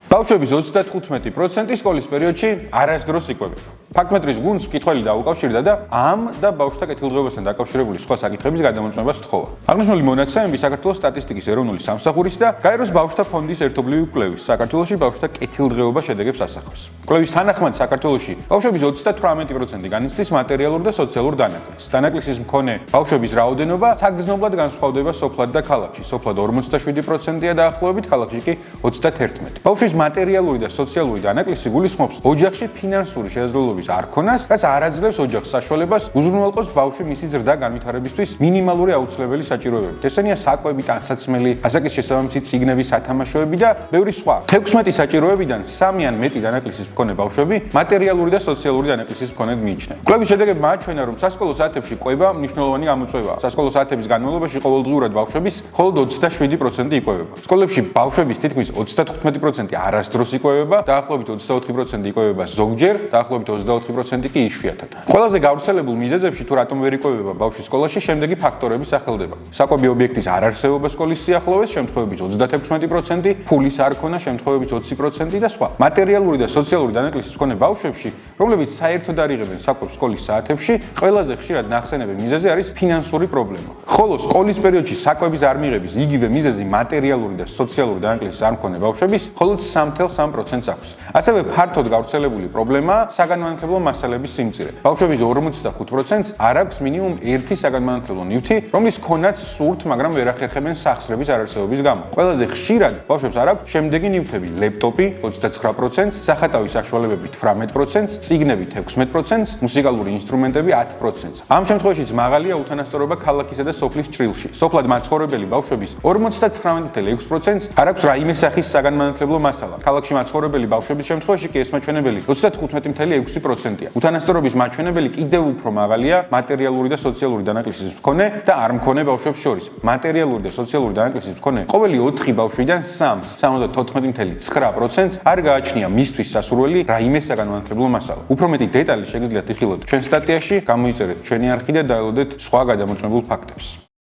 ბავშვების 35% სკოლის პერიოდში არასდროს იკვებება. ფაქტმეტრის გუნდს მკითხველი დაუკავშირდა და ამ და ბავშვთა კეთილდღეობასთან დაკავშირებული სხვა საკითხების გადამოწმებას თხოვა. აღნიშნული მონაცემები საქართველოს სტატისტიკის ეროვნული სამსახურის და გაეროს ბავშვთა ფონდის ერთობლივი კვლევის საქართველოში ბავშვთა კეთილდღეობა შედეგებს ასახავს. კვლევის თანახმად საქართველოში ბავშვების 38% განიცდის მატერიალურ და სოციალურ დანაკლისს. დანაკლისის მქონე ბავშვების რაოდენობა საგრძნობლად განსხვავდება სოფლად და ქალაქში. სოფლად 47%-ია დაახლოებით, ქალაქში კი 31%. ბავშვის მატერიალური და სოციალური დანაკლისი გულისხმობს ოჯახში ფინანსური შესაძლებლობების არქონას, რაც არ აძლევს ოჯახს საშუალებას უზრუნველყოს ბავშვი მისი ზრდა განვითარებისთვის მინიმალური აუცილებელი საჭიროებებით. ესენია საკვები, ტანსაცმელი, ასაკის შესაბამისი წიგნები, სათამაშოები და ბევრი სხვა. 16 საჭიროებიდან 3 ან მეტი დანაკლისის მქონე ბავშვები მატერიალური და სოციალური დანაკლისის მქონედ მიიჩნევენ. კვლევის შედეგები აჩვენა, რომ სასკოლო საათებში ყვება მნიშვნელოვანი გამოწვევაა. სასკოლო საათების განმავლობაში ყოველდღიურად ბავშვების მხოლოდ 27% იკვებება. სკოლებში ბავშვების თითქმის 35% არასდროს იკვებება, დაახლოებით 24% იკვებება ზოგჯერ, დაახლოებით 24% კი იშვიათად. ყველაზე გავრცელებულ მიზეზებში თუ რატომ ვერ იკვებება ბავშვი სკოლაში, შემდეგი ფაქტორები სახელდება. საკვები ობიექტის არარსებობა სკოლის სიახლოვეს, შემთხვევების 36%, ფულის არქონა, შემთხვევების 20% და სხვა. მატერიალური და სოციალური დანაკლისის მქონე ბავშვებში, რომლებიც საერთოდ არ იღებენ საკვებს სკოლის საათებში, ყველაზე ხშირად ნახსენები მიზეზი არის ფინანსური პრობლემა. ხოლო სკოლის პერიოდში საკვების არ მიღების იგივე მიზეზი მატერიალური და სოციალური დანაკლისის არ მქონე ბავშვების მხოლოდ 3.3%-ს აქვს. ასევე ფართოდ გავრცელებული პრობლემაა საგანმანათლებლო მასალების სიმწირე. ბავშვების 45%-ს არ აქვს მინიმუმ ერთი საგანმანათლებლო ნივთი, რომლის ქონაც სურთ, მაგრამ ვერ ახერხებენ სახსრების არარსებობის გამო. ყველაზე ხშირად ბავშვებს არ აქვს შემდეგი ნივთები: ლეპტოპი 29%-ს, სახატავის საშუალებები 18%-ს, წიგნები 16%-ს, მუსიკალური ინსტრუმენტები 10%-ს. ამ შემთხვევაშიც მაღალია უთანასწორობა ქალაქისა და სოფლის ჭრილში. სოფლად მაცხოვრებელი ბავშვების 59.6%-ს არ აქვს რაიმე სახის საგანმანათლებლო მასალა. ქალაქში მაცხოვრებელი ბავშვების შემთხვევაში კი ეს მაჩვენებელი 35.6%-ია. უთანასწორობის მაჩვენებელი კიდევ უფრო მაღალია მატერიალური და სოციალური დანაკლისის მქონე და არ მქონე ბავშვებს შორის. მატერიალური და სოციალური დანაკლისის მქონე ყოველი 4 ბავშვიდან 3-ს, 74.9%-ს არ გააჩნია მისთვის სასურველი რაიმე საგანმანათლებლო მასალა. უფრო მეტი დეტალი შეგიძლიათ იხილოთ ჩვენ სტატიაში, გამოიწერეთ ჩვენი არხი და დაელოდეთ სხვა გადამოწმებულ ფაქტებს.